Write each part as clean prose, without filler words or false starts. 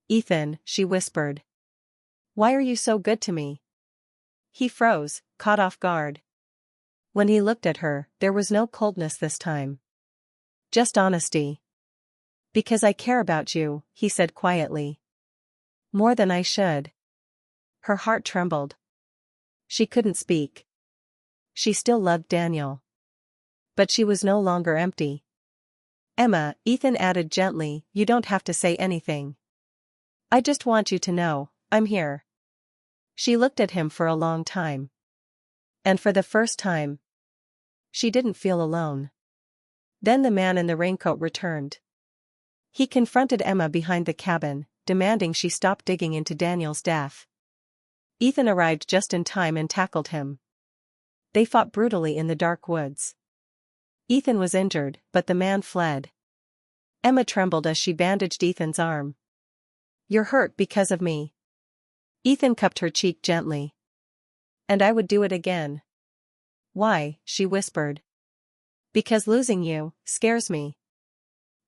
Ethan, she whispered. Why are you so good to me? He froze, caught off guard. When he looked at her, there was no coldness this time. Just honesty. Because I care about you, he said quietly. More than I should. Her heart trembled. She couldn't speak. She still loved Daniel. But she was no longer empty. Emma, Ethan added gently, you don't have to say anything. I just want you to know, I'm here. She looked at him for a long time. And for the first time, she didn't feel alone. Then the man in the raincoat returned. He confronted Emma behind the cabin, demanding she stop digging into Daniel's death. Ethan arrived just in time and tackled him. They fought brutally in the dark woods. Ethan was injured, but the man fled. Emma trembled as she bandaged Ethan's arm. You're hurt because of me. Ethan cupped her cheek gently. And I would do it again. Why? She whispered. Because losing you scares me.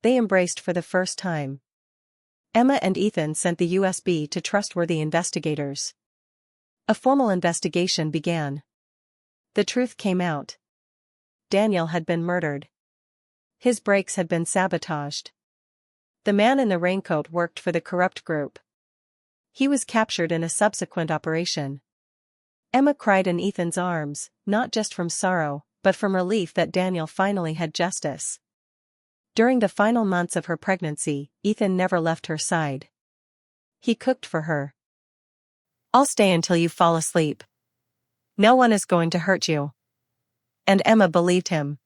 They embraced for the first time. Emma and Ethan sent the USB to trustworthy investigators. A formal investigation began. The truth came out. Daniel had been murdered. His brakes had been sabotaged. The man in the raincoat worked for the corrupt group. He was captured in a subsequent operation. Emma cried in Ethan's arms, not just from sorrow, but from relief that Daniel finally had justice. During the final months of her pregnancy, Ethan never left her side. He cooked for her. I'll stay until you fall asleep. No one is going to hurt you. And Emma believed him.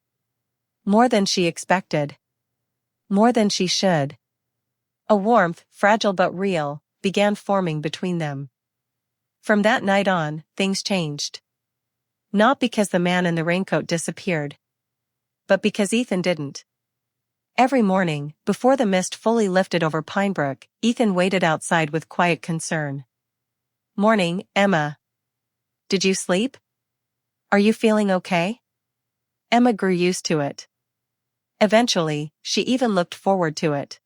More than she expected. More than she should. A warmth, fragile but real, began forming between them. From that night on, things changed. Not because the man in the raincoat disappeared. But because Ethan didn't. Every morning, before the mist fully lifted over Pinebrook, Ethan waited outside with quiet concern. Morning, Emma. Did you sleep? Are you feeling okay? Emma grew used to it. Eventually, she even looked forward to it.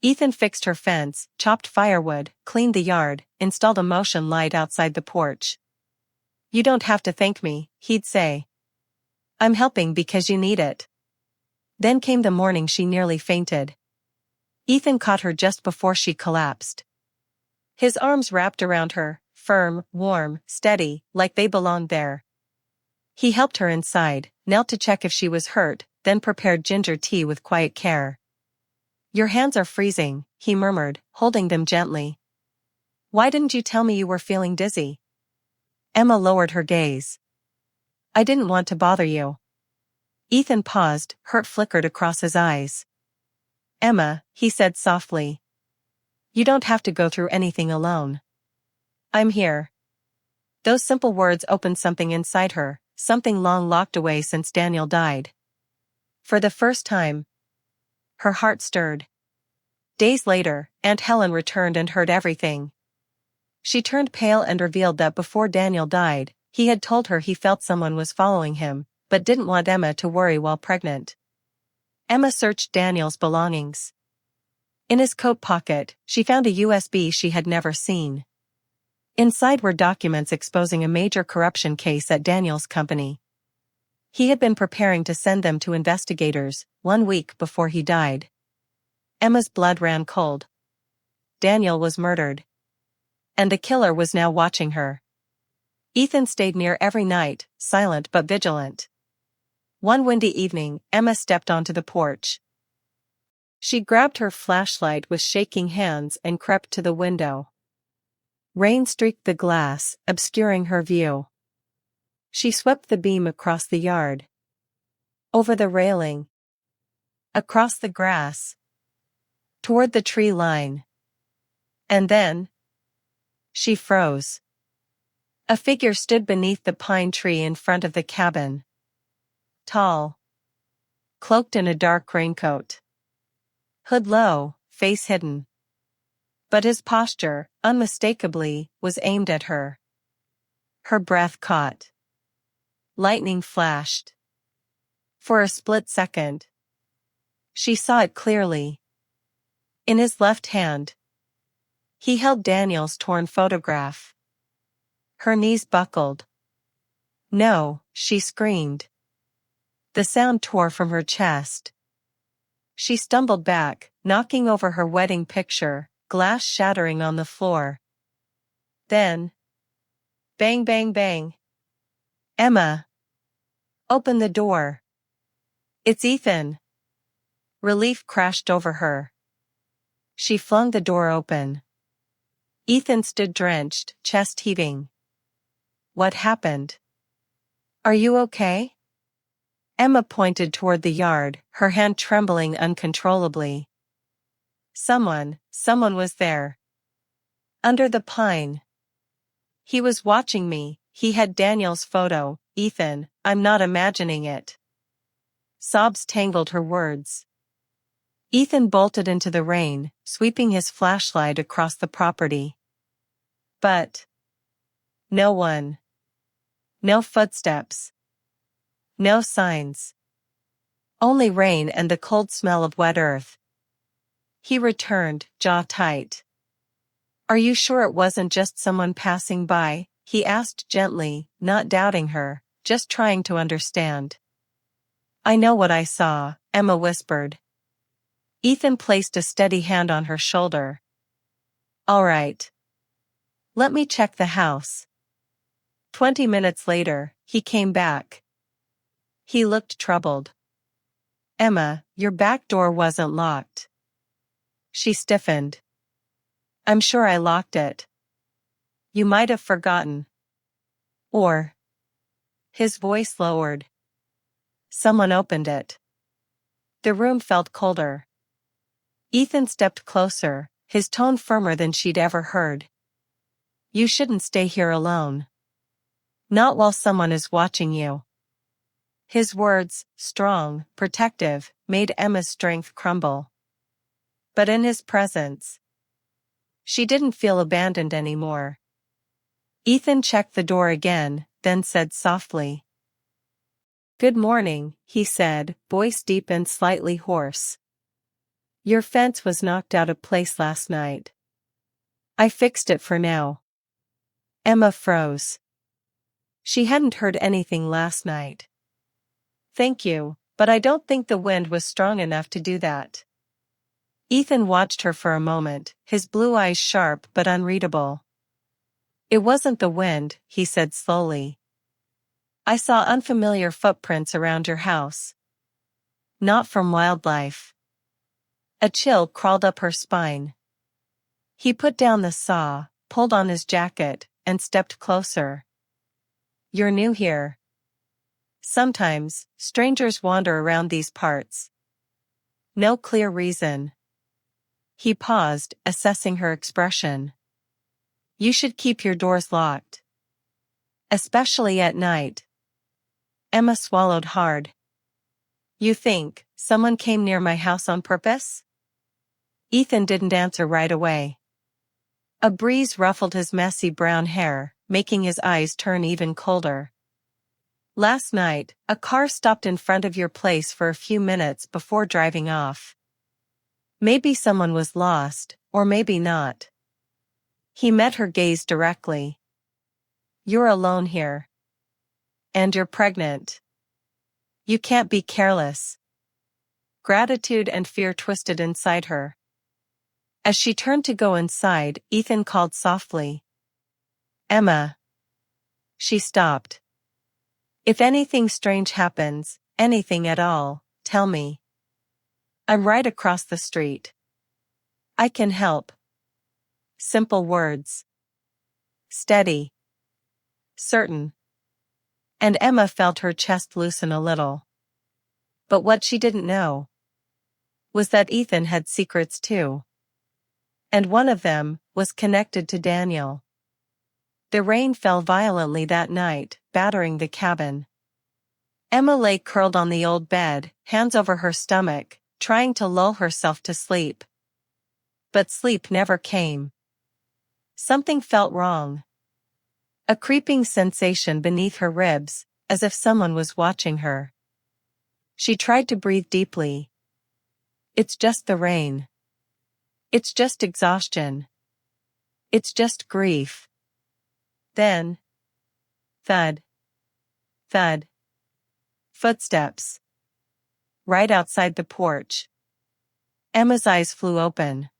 Ethan fixed her fence, chopped firewood, cleaned the yard, installed a motion light outside the porch. You don't have to thank me, he'd say. I'm helping because you need it. Then came the morning she nearly fainted. Ethan caught her just before she collapsed. His arms wrapped around her, firm, warm, steady, like they belonged there. He helped her inside, knelt to check if she was hurt, then prepared ginger tea with quiet care. Your hands are freezing, he murmured, holding them gently. Why didn't you tell me you were feeling dizzy? Emma lowered her gaze. I didn't want to bother you. Ethan paused, hurt flickered across his eyes. Emma, he said softly. You don't have to go through anything alone. I'm here. Those simple words opened something inside her, something long locked away since Daniel died. For the first time, her heart stirred. Days later, Aunt Helen returned and heard everything. She turned pale and revealed that before Daniel died, he had told her he felt someone was following him, but didn't want Emma to worry while pregnant. Emma searched Daniel's belongings. In his coat pocket, she found a USB she had never seen. Inside were documents exposing a major corruption case at Daniel's company. He had been preparing to send them to investigators, 1 week before he died. Emma's blood ran cold. Daniel was murdered. And the killer was now watching her. Ethan stayed near every night, silent but vigilant. One windy evening, Emma stepped onto the porch. She grabbed her flashlight with shaking hands and crept to the window. Rain streaked the glass, obscuring her view. She swept the beam across the yard. Over the railing. Across the grass. Toward the tree line. And then, she froze. A figure stood beneath the pine tree in front of the cabin. Tall. Cloaked in a dark raincoat. Hood low, face hidden. But his posture, unmistakably, was aimed at her. Her breath caught. Lightning flashed. For a split second. She saw it clearly. In his left hand. He held Daniel's torn photograph. Her knees buckled. "No," she screamed. The sound tore from her chest. She stumbled back, knocking over her wedding picture, glass shattering on the floor. Then, bang bang bang. "Emma! Open the door. It's Ethan!" Relief crashed over her. She flung the door open. Ethan stood drenched, chest heaving. "What happened? Are you okay?" Emma pointed toward the yard, her hand trembling uncontrollably. Someone was there. Under the pine. He was watching me. He had Daniel's photo. "Ethan, I'm not imagining it." Sobs tangled her words. Ethan bolted into the rain, sweeping his flashlight across the property. But no one. No footsteps. No signs. Only rain and the cold smell of wet earth. He returned, jaw tight. "Are you sure it wasn't just someone passing by?" he asked gently, not doubting her, just trying to understand. "I know what I saw," Emma whispered. Ethan placed a steady hand on her shoulder. "All right. Let me check the house." 20 minutes later, he came back. He looked troubled. "Emma, your back door wasn't locked." She stiffened. "I'm sure I locked it." "You might have forgotten. Or..." His voice lowered. "Someone opened it." The room felt colder. Ethan stepped closer, his tone firmer than she'd ever heard. "You shouldn't stay here alone. Not while someone is watching you." His words, strong, protective, made Emma's strength crumble. But in his presence, she didn't feel abandoned anymore. Ethan checked the door again, then said softly, "Good morning," he said, voice deep and slightly hoarse. "Your fence was knocked out of place last night. I fixed it for now." Emma froze. She hadn't heard anything last night. "Thank you, but I don't think the wind was strong enough to do that." Ethan watched her for a moment, his blue eyes sharp but unreadable. "It wasn't the wind," he said slowly. "I saw unfamiliar footprints around your house. Not from wildlife." A chill crawled up her spine. He put down the saw, pulled on his jacket, and stepped closer. "You're new here." "Sometimes, strangers wander around these parts." "No clear reason." He paused, assessing her expression. "You should keep your doors locked. Especially at night." Emma swallowed hard. "You think someone came near my house on purpose?" Ethan didn't answer right away. A breeze ruffled his messy brown hair, making his eyes turn even colder. "Last night, a car stopped in front of your place for a few minutes before driving off. Maybe someone was lost, or maybe not." He met her gaze directly. "You're alone here. And you're pregnant. You can't be careless." Gratitude and fear twisted inside her. As she turned to go inside, Ethan called softly, "Emma." She stopped. "If anything strange happens, anything at all, tell me. I'm right across the street. I can help." Simple words. Steady. Certain. And Emma felt her chest loosen a little. But what she didn't know was that Ethan had secrets too. And one of them was connected to Daniel. The rain fell violently that night, battering the cabin. Emma lay curled on the old bed, hands over her stomach, trying to lull herself to sleep. But sleep never came. Something felt wrong. A creeping sensation beneath her ribs, as if someone was watching her. She tried to breathe deeply. "It's just the rain. It's just exhaustion." It's just grief. Then, thud, thud. Footsteps. Right outside the porch. Emma's eyes flew open.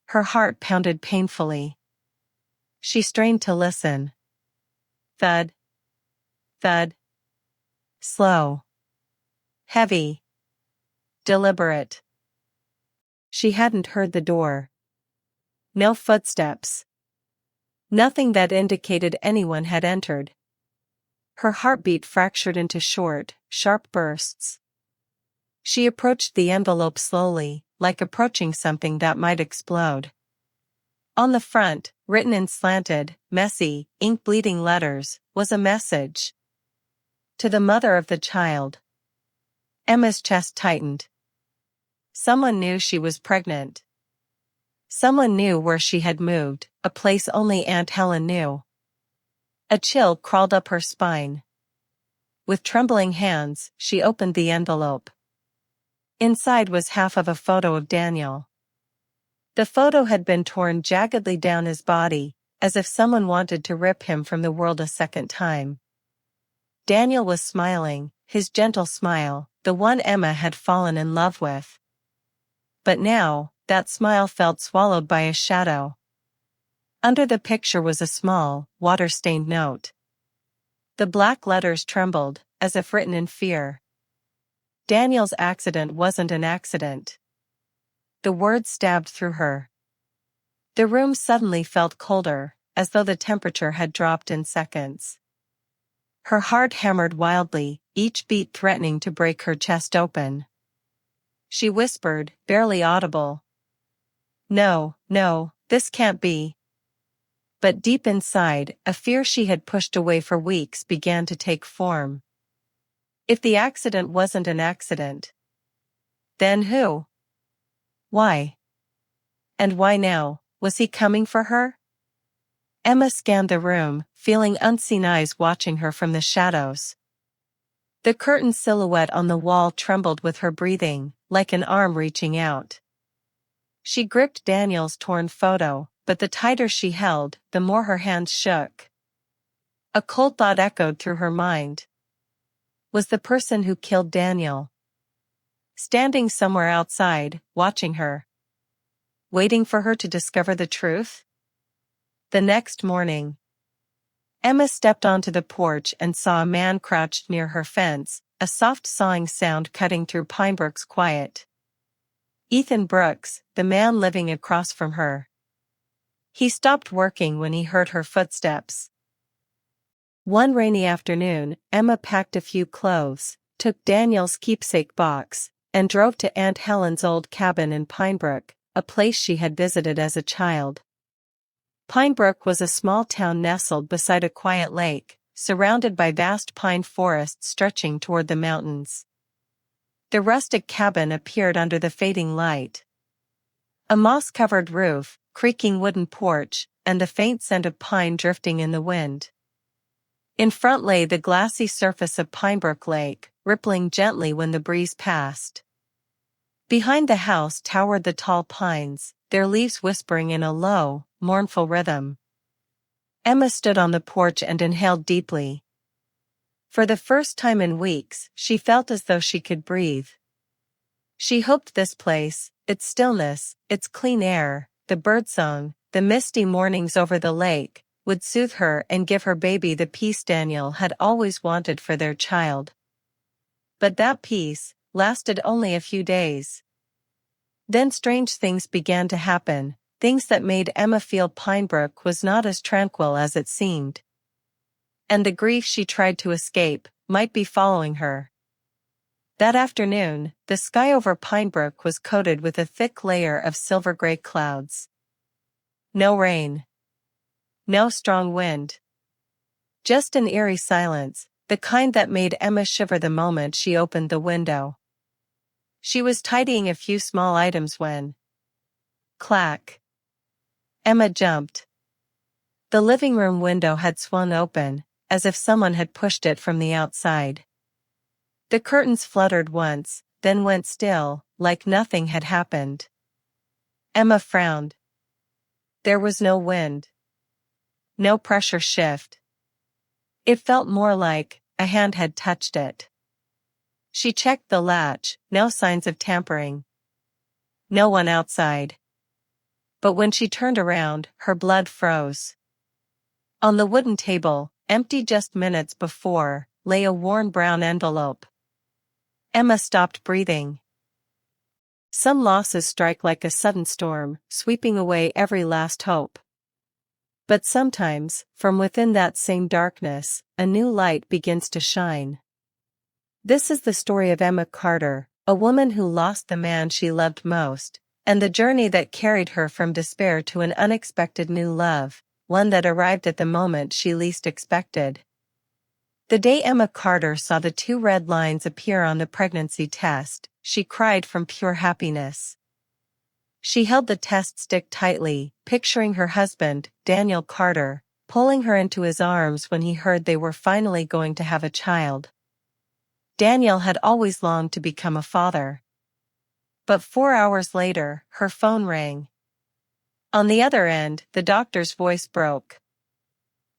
Her heart pounded painfully. She strained to listen. Thud. Thud. Slow. Heavy. Deliberate. She hadn't heard the door. No footsteps. Nothing that indicated anyone had entered. Her heartbeat fractured into short, sharp bursts. She approached the envelope slowly, like approaching something that might explode. On the front, written in slanted, messy, ink-bleeding letters, was a message. To the mother of the child. Emma's chest tightened. Someone knew she was pregnant. Someone knew where she had moved, a place only Aunt Helen knew. A chill crawled up her spine. With trembling hands, she opened the envelope. Inside was half of a photo of Daniel. The photo had been torn jaggedly down his body, as if someone wanted to rip him from the world a second time. Daniel was smiling, his gentle smile, the one Emma had fallen in love with. But now, that smile felt swallowed by a shadow. Under the picture was a small, water-stained note. The black letters trembled, as if written in fear. Daniel's accident wasn't an accident. The words stabbed through her. The room suddenly felt colder, as though the temperature had dropped in seconds. Her heart hammered wildly, each beat threatening to break her chest open. She whispered, barely audible. No, no, this can't be. But deep inside, a fear she had pushed away for weeks began to take form. If the accident wasn't an accident, then who? Why? And why now? Was he coming for her? Emma scanned the room, feeling unseen eyes watching her from the shadows. The curtain silhouette on the wall trembled with her breathing, like an arm reaching out. She gripped Daniel's torn photo, but the tighter she held, the more her hands shook. A cold thought echoed through her mind. Was the person who killed Daniel standing somewhere outside, watching her? Waiting for her to discover the truth? The next morning, Emma stepped onto the porch and saw a man crouched near her fence, a soft sawing sound cutting through Pinebrook's quiet. Ethan Brooks, the man living across from her. He stopped working when he heard her footsteps. One rainy afternoon, Emma packed a few clothes, took Daniel's keepsake box, and drove to Aunt Helen's old cabin in Pinebrook, a place she had visited as a child. Pinebrook was a small town nestled beside a quiet lake, surrounded by vast pine forests stretching toward the mountains. The rustic cabin appeared under the fading light. A moss-covered roof, creaking wooden porch, and the faint scent of pine drifting in the wind. In front lay the glassy surface of Pinebrook Lake, rippling gently when the breeze passed. Behind the house towered the tall pines, their leaves whispering in a low, mournful rhythm. Emma stood on the porch and inhaled deeply. For the first time in weeks, she felt as though she could breathe. She hoped this place, its stillness, its clean air, the birdsong, the misty mornings over the lake, would soothe her and give her baby the peace Daniel had always wanted for their child. But that peace lasted only a few days. Then strange things began to happen, things that made Emma feel Pinebrook was not as tranquil as it seemed. And the grief she tried to escape might be following her. That afternoon, the sky over Pinebrook was coated with a thick layer of silver-gray clouds. No rain. No strong wind. Just an eerie silence, the kind that made Emma shiver the moment she opened the window. She was tidying a few small items when... Clack. Emma jumped. The living room window had swung open, as if someone had pushed it from the outside. The curtains fluttered once, then went still, like nothing had happened. Emma frowned. There was no wind. No pressure shift. It felt more like a hand had touched it. She checked the latch, no signs of tampering. No one outside. But when she turned around, her blood froze. On the wooden table, empty just minutes before, lay a worn brown envelope. Emma stopped breathing. Some losses strike like a sudden storm, sweeping away every last hope. But sometimes, from within that same darkness, a new light begins to shine. This is the story of Emma Carter, a woman who lost the man she loved most, and the journey that carried her from despair to an unexpected new love, one that arrived at the moment she least expected. The day Emma Carter saw the 2 red lines appear on the pregnancy test, she cried from pure happiness. She held the test stick tightly, picturing her husband, Daniel Carter, pulling her into his arms when he heard they were finally going to have a child. Daniel had always longed to become a father. But 4 hours later, her phone rang. On the other end, the doctor's voice broke.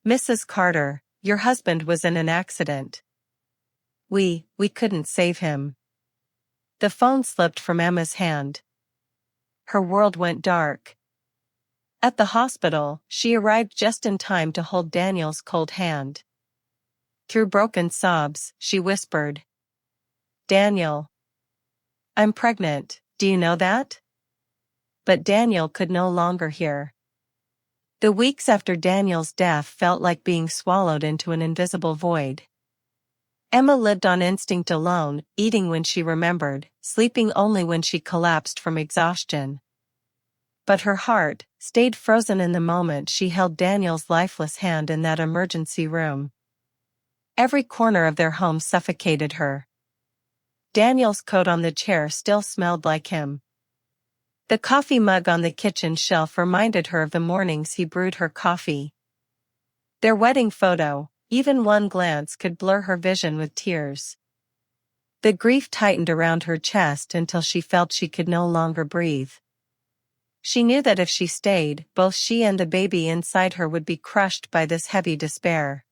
"Mrs. Carter, your husband was in an accident. We couldn't save him." The phone slipped from Emma's hand. Her world went dark. At the hospital, she arrived just in time to hold Daniel's cold hand. Through broken sobs, she whispered, "Daniel, I'm pregnant, do you know that?" But Daniel could no longer hear. The weeks after Daniel's death felt like being swallowed into an invisible void. Emma lived on instinct alone, eating when she remembered, sleeping only when she collapsed from exhaustion. But her heart stayed frozen in the moment she held Daniel's lifeless hand in that emergency room. Every corner of their home suffocated her. Daniel's coat on the chair still smelled like him. The coffee mug on the kitchen shelf reminded her of the mornings he brewed her coffee. Their wedding photo, even one glance could blur her vision with tears. The grief tightened around her chest until she felt she could no longer breathe. She knew that if she stayed, both she and the baby inside her would be crushed by this heavy despair.